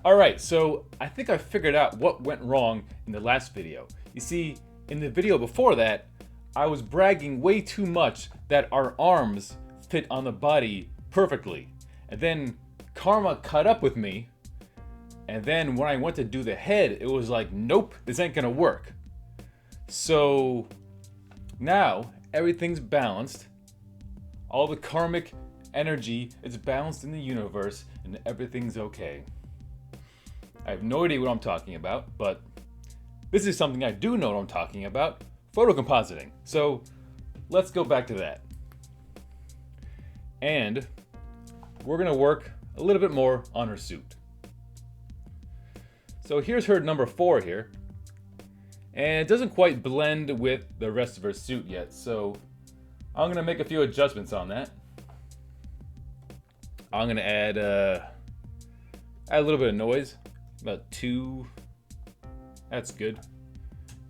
Alright, so I think I figured out what went wrong in the last video. You see, in the video before that, I was bragging way too much that our arms fit on the body perfectly. And then Karma caught up with me, and then when I went to do the head, it was like, nope, this ain't gonna work. So now everything's balanced. All the karmic energy is balanced in the universe, and everything's okay. I have no idea what I'm talking about, but this is something I do know what I'm talking about, photo compositing. So let's go back to that. And we're gonna work a little bit more on her suit. So here's her number 4 here. And it doesn't quite blend with the rest of her suit yet, so I'm gonna make a few adjustments on that. I'm gonna add a little bit of noise, about 2. That's good.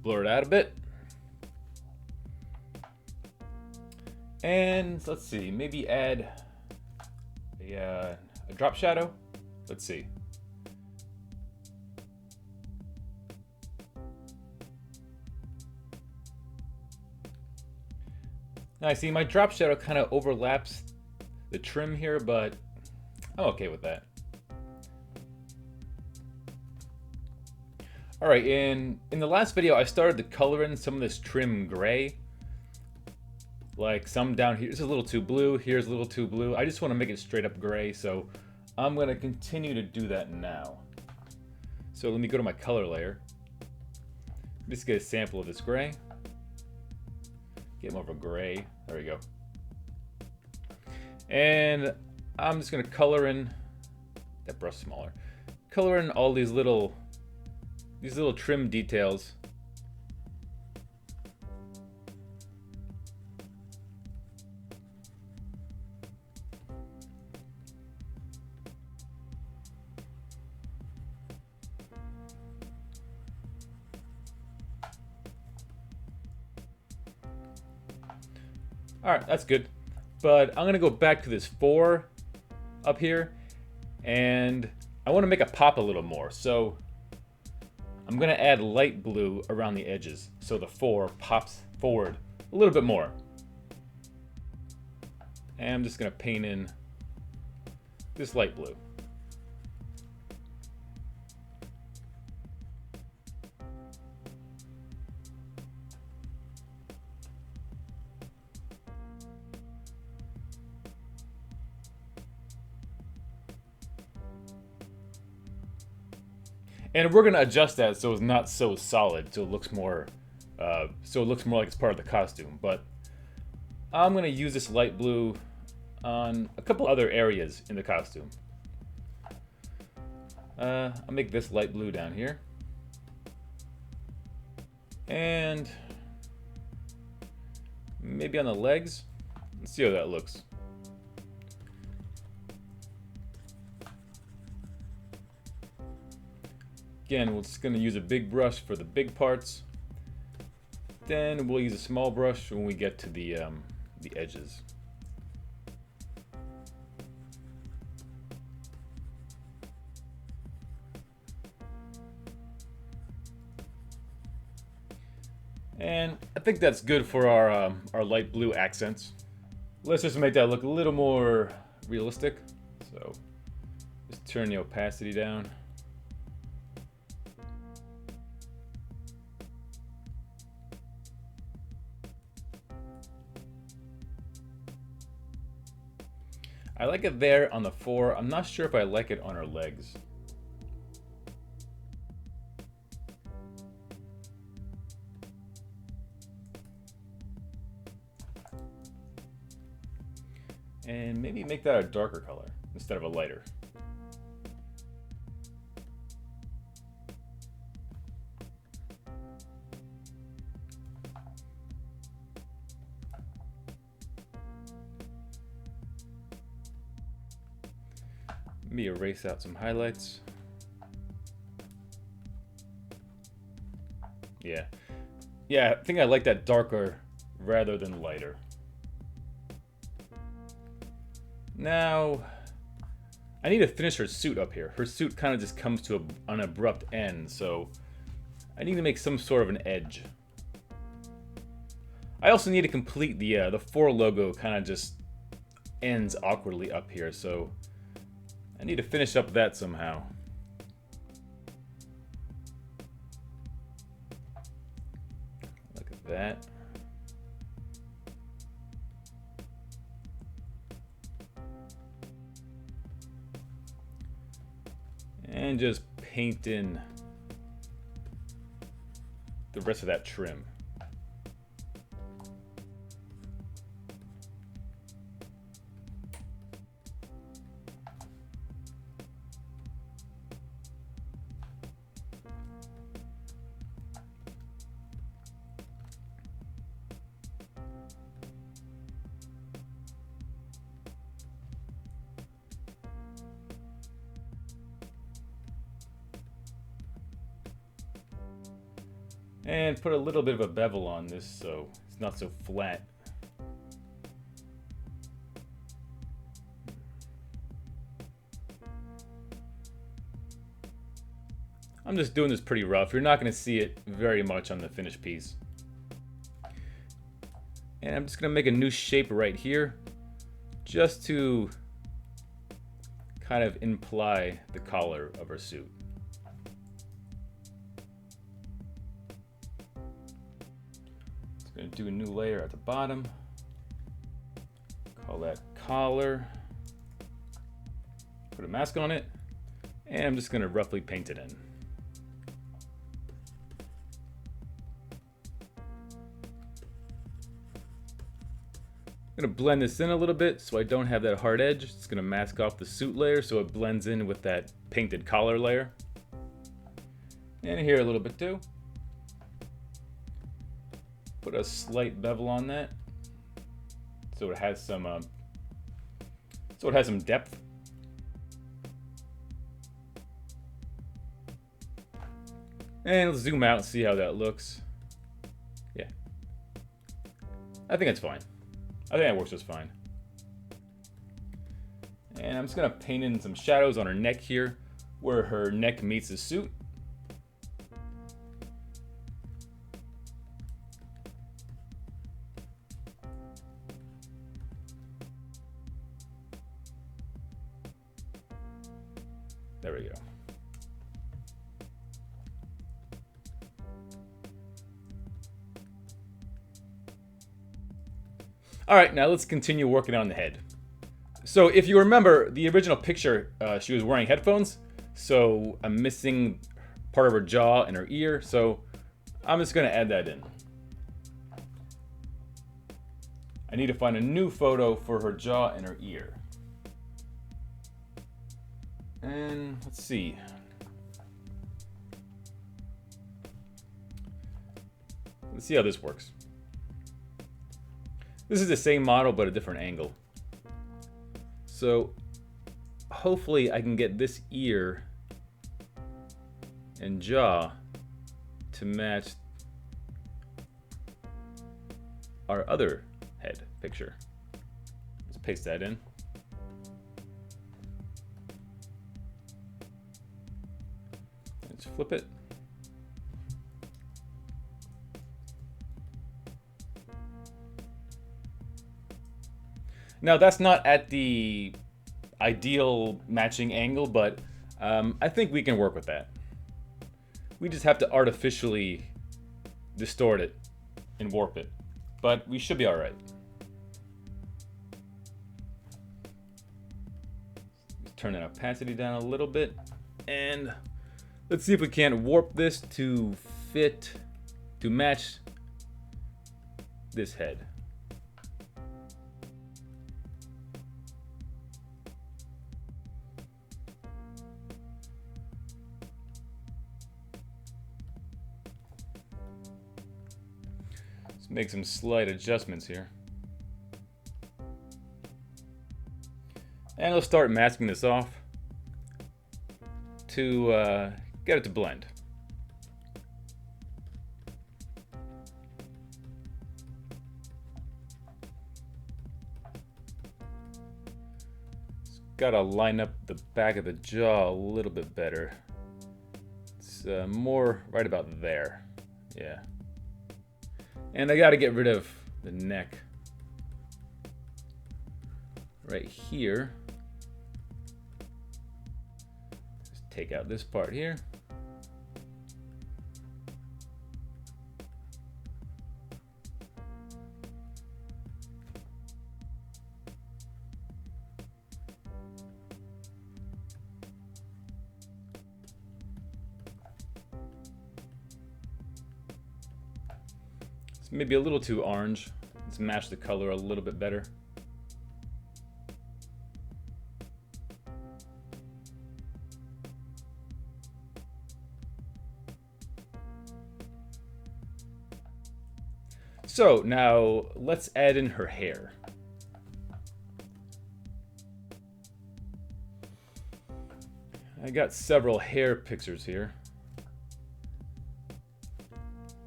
Blur it out a bit. And let's see, maybe add a drop shadow. Let's see. Now I see my drop shadow kind of overlaps the trim here, but I'm okay with that. Alright, in the last video I started to color in some of this trim gray. Like some down here, this is a little too blue, here's a little too blue. I just want to make it straight up gray, so I'm going to continue to do that now. So let me go to my color layer. Just get a sample of this gray. Get more of a gray. There we go. And I'm just going to color in that brush smaller. Color in all these little trim details. Alright, that's good. But I'm going to go back to this 4 up here, and I want to make it pop a little more. So I'm going to add light blue around the edges so the 4 pops forward a little bit more. And I'm just going to paint in this light blue. And we're gonna adjust that so it's not so solid, so it looks more like it's part of the costume. But I'm gonna use this light blue on a couple other areas in the costume. I'll make this light blue down here, and maybe on the legs. Let's see how that looks. Again, we're just going to use a big brush for the big parts. Then we'll use a small brush when we get to the edges. And I think that's good for our light blue accents. Let's just make that look a little more realistic. So just turn the opacity down. I like it there on the 4. I'm not sure if I like it on her legs. And maybe make that a darker color instead of a lighter. Let me erase out some highlights. Yeah, I think I like that darker rather than lighter. Now, I need to finish her suit up here. Her suit kind of just comes to an abrupt end, so I need to make some sort of an edge. I also need to complete the 4 logo kind of just ends awkwardly up here, so I need to finish up that somehow. Look at that. And just paint in the rest of that trim. And put a little bit of a bevel on this so it's not so flat. I'm just doing this pretty rough. You're not going to see it very much on the finished piece. And I'm just going to make a new shape right here just to kind of imply the collar of our suit. Going to do a new layer at the bottom. Call that collar. Put a mask on it. And I'm just going to roughly paint it in. I'm going to blend this in a little bit so I don't have that hard edge. It's going to mask off the suit layer so it blends in with that painted collar layer. And here a little bit too. Put a slight bevel on that, so it has some depth. And let's zoom out and see how that looks. Yeah, I think it's fine. I think that works just fine. And I'm just gonna paint in some shadows on her neck here, where her neck meets the suit. There we go. All right, now let's continue working on the head. So if you remember the original picture, she was wearing headphones. So I'm missing part of her jaw and her ear. So I'm just gonna add that in. I need to find a new photo for her jaw and her ear. And let's see. Let's see how this works. This is the same model, but a different angle. So hopefully I can get this ear and jaw to match our other head picture. Let's paste that in. Let's flip it. Now that's not at the ideal matching angle, but I think we can work with that. We just have to artificially distort it and warp it, but we should be all right. Let's turn that opacity down a little bit, and let's see if we can't warp this to fit, to match this head. Make some slight adjustments here. And let's start masking this off to get it to blend. gotta line up the back of the jaw a little bit better. It's more right about there. Yeah. And I gotta get rid of the neck right here. Just take out this part here. Maybe a little too orange. Let's match the color a little bit better. So now let's add in her hair. I got several hair pictures here.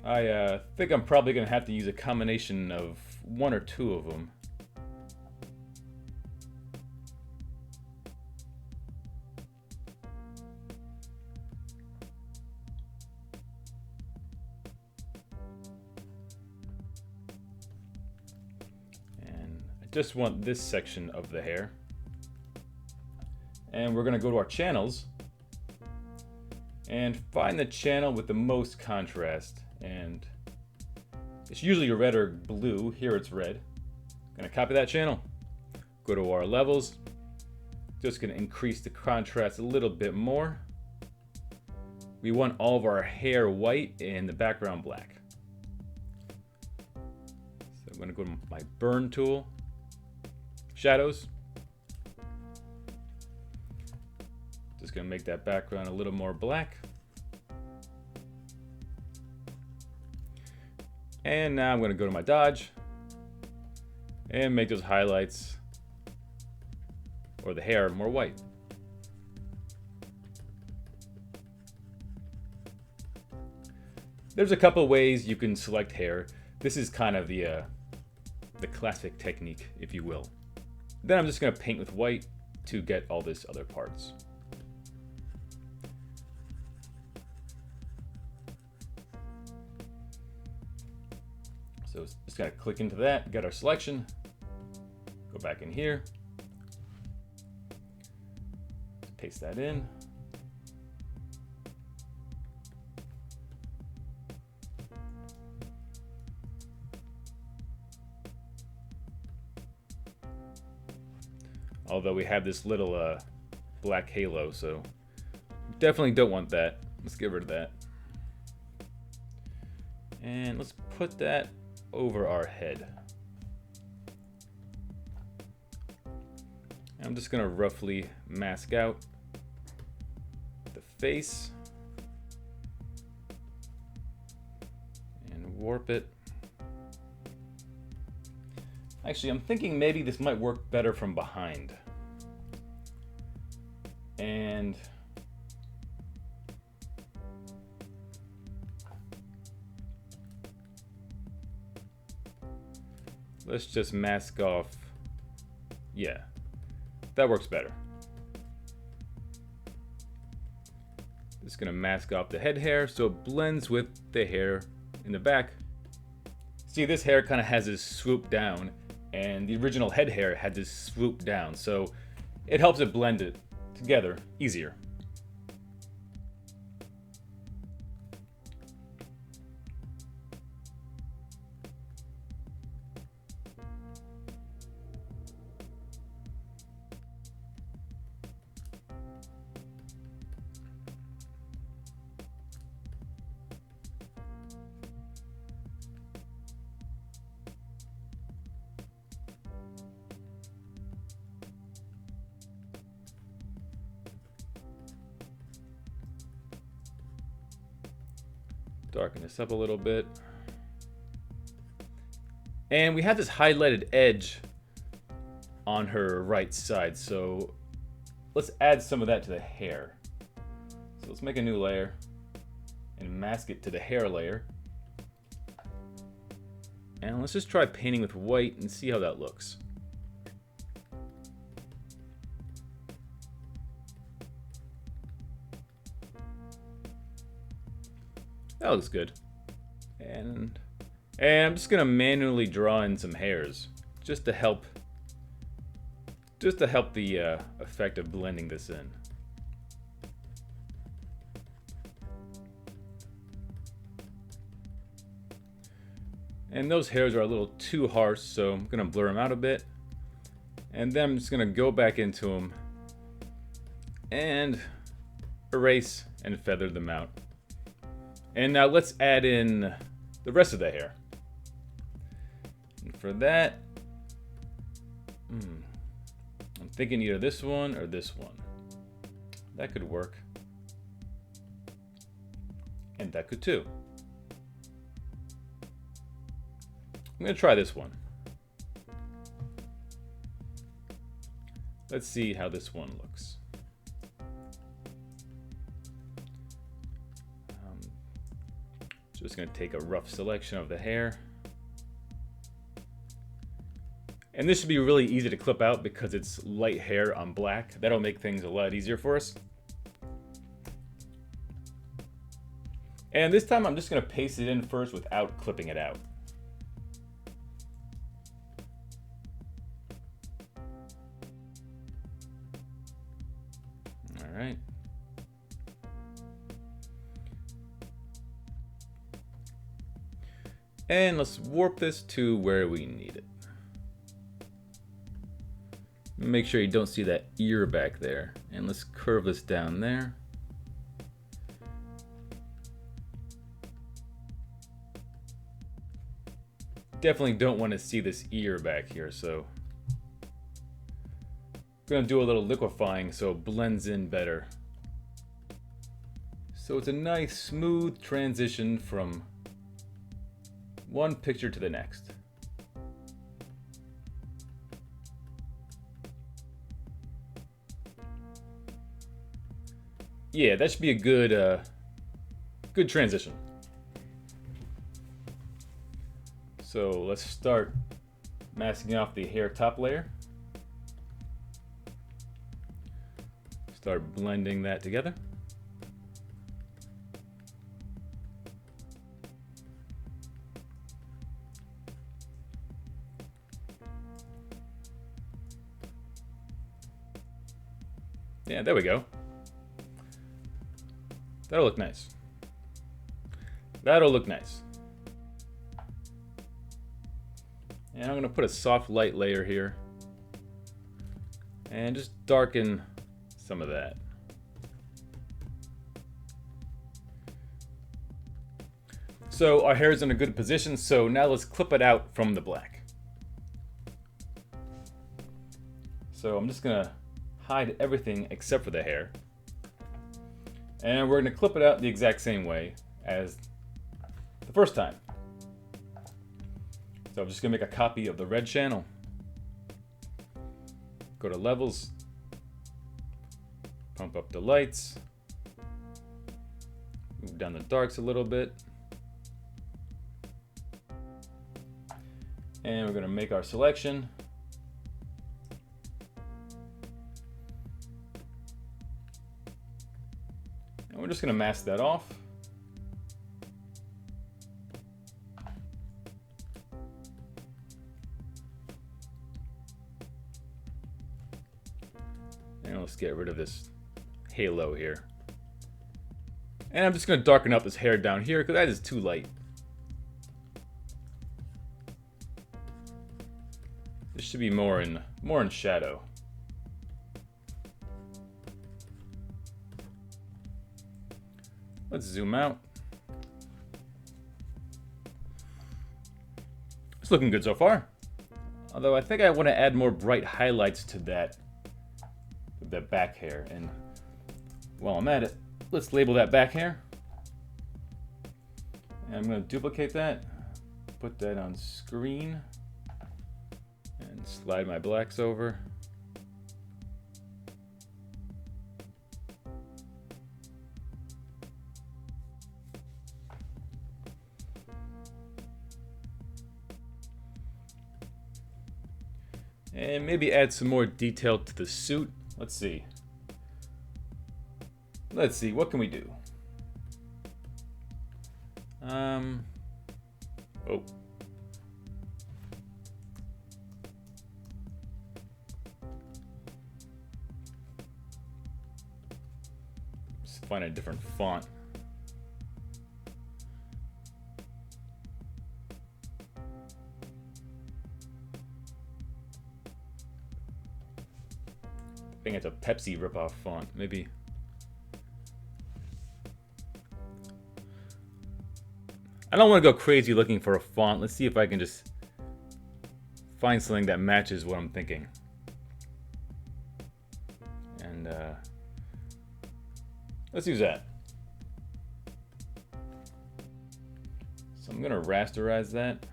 I think I'm probably going to have to use a combination of one or two of them. And I just want this section of the hair. And we're going to go to our channels and find the channel with the most contrast. And it's usually red or blue. Here it's red. I'm gonna copy that channel. Go to our levels. Just gonna increase the contrast a little bit more. We want all of our hair white and the background black. So I'm gonna go to my burn tool, shadows. Just gonna make that background a little more black. And now I'm going to go to my dodge and make those highlights or the hair more white. There's a couple ways you can select hair. This is kind of the classic technique, if you will. Then I'm just going to paint with white to get all this other parts. So just gotta click into that, get our selection, go back in here, paste that in. Although we have this little black halo, so definitely don't want that. Let's get rid of that. And let's put that over our head. I'm just gonna roughly mask out the face and warp it. Actually, I'm thinking maybe this might work better from behind. And let's just mask off. Yeah, that works better. Just gonna mask off the head hair so it blends with the hair in the back. See, this hair kind of has this swoop down, and the original head hair had this swoop down, so it helps it blend it together easier. Darken this up a little bit. And we have this highlighted edge on her right side, so let's add some of that to the hair. So let's make a new layer and mask it to the hair layer. And let's just try painting with white and see how that looks. That looks good. And I'm just gonna manually draw in some hairs just to help the effect of blending this in. And those hairs are a little too harsh, so I'm gonna blur them out a bit. And then I'm just gonna go back into them and erase and feather them out. And now let's add in the rest of the hair. And for that, I'm thinking either this one or this one. That could work. And that could too. I'm gonna try this one. Let's see how this one looks. Just gonna take a rough selection of the hair. And this should be really easy to clip out because it's light hair on black. That'll make things a lot easier for us. And this time I'm just gonna paste it in first without clipping it out. All right. And let's warp this to where we need it. Make sure you don't see that ear back there. And let's curve this down there. Definitely don't want to see this ear back here, so I'm gonna do a little liquefying so it blends in better. So it's a nice smooth transition from one picture to the next. Yeah, that should be a good transition. So let's start masking off the hair top layer. Start blending that together. Yeah, there we go. That'll look nice. That'll look nice. And I'm gonna put a soft light layer here and just darken some of that. So our hair is in a good position, so now let's clip it out from the black. So I'm just gonna hide everything except for the hair. And we're gonna clip it out the exact same way as the first time. So I'm just gonna make a copy of the red channel. Go to levels, pump up the lights, move down the darks a little bit. And we're gonna make our selection. And we're just gonna mask that off. And let's get rid of this halo here. And I'm just gonna darken up this hair down here because that is too light. This should be more in shadow. Let's zoom out. It's looking good so far. Although I think I want to add more bright highlights to that back hair. And while I'm at it, let's label that back hair. And I'm going to duplicate that, put that on screen, and slide my blacks over. And maybe add some more detail to the suit. Let's see. Let's see, what can we do? Oh. Let's find a different font. I think it's a Pepsi ripoff font, maybe. I don't want to go crazy looking for a font. Let's see if I can just find something that matches what I'm thinking. And let's use that. So I'm gonna rasterize that.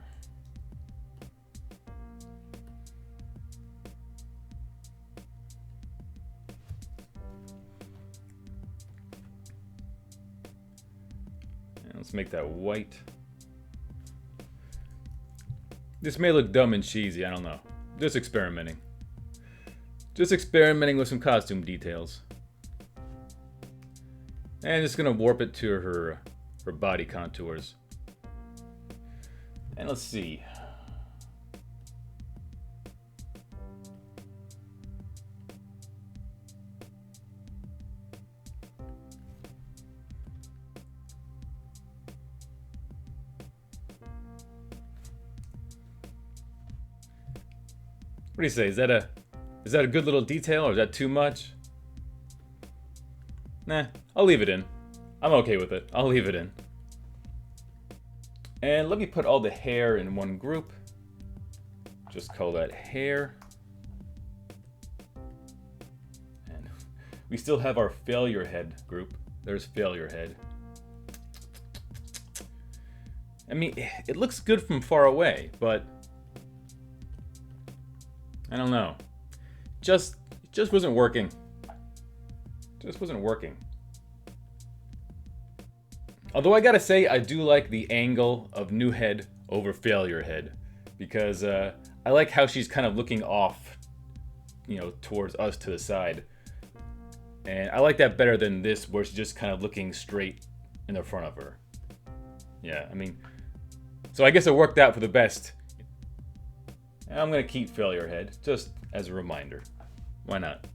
And let's make that white. This may look dumb and cheesy, I don't know. Just experimenting. Just experimenting with some costume details. And just gonna warp it to her body contours. And let's see. What do you say? Is that a good little detail, or is that too much? Nah, I'll leave it in. I'm okay with it. I'll leave it in. And let me put all the hair in one group. Just call that hair. And we still have our failure head group. There's failure head. I mean, it looks good from far away, but I don't know. Just wasn't working. Just wasn't working. Although I gotta say, I do like the angle of new head over failure head, because I like how she's kind of looking off, you know, towards us to the side. And I like that better than this, where she's just kind of looking straight in the front of her. Yeah, I mean, so I guess it worked out for the best. And I'm gonna keep failure head, just as a reminder. Why not?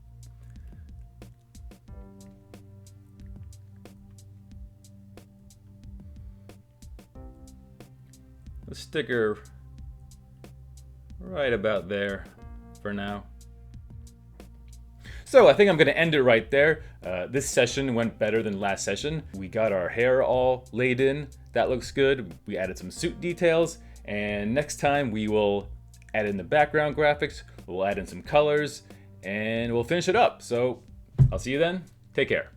Let's stick her right about there for now. So I think I'm gonna end it right there. This session went better than last session. We got our hair all laid in. That looks good. We added some suit details. And next time we will add in the background graphics. We'll add in some colors. And we'll finish it up. So I'll see you then. Take care.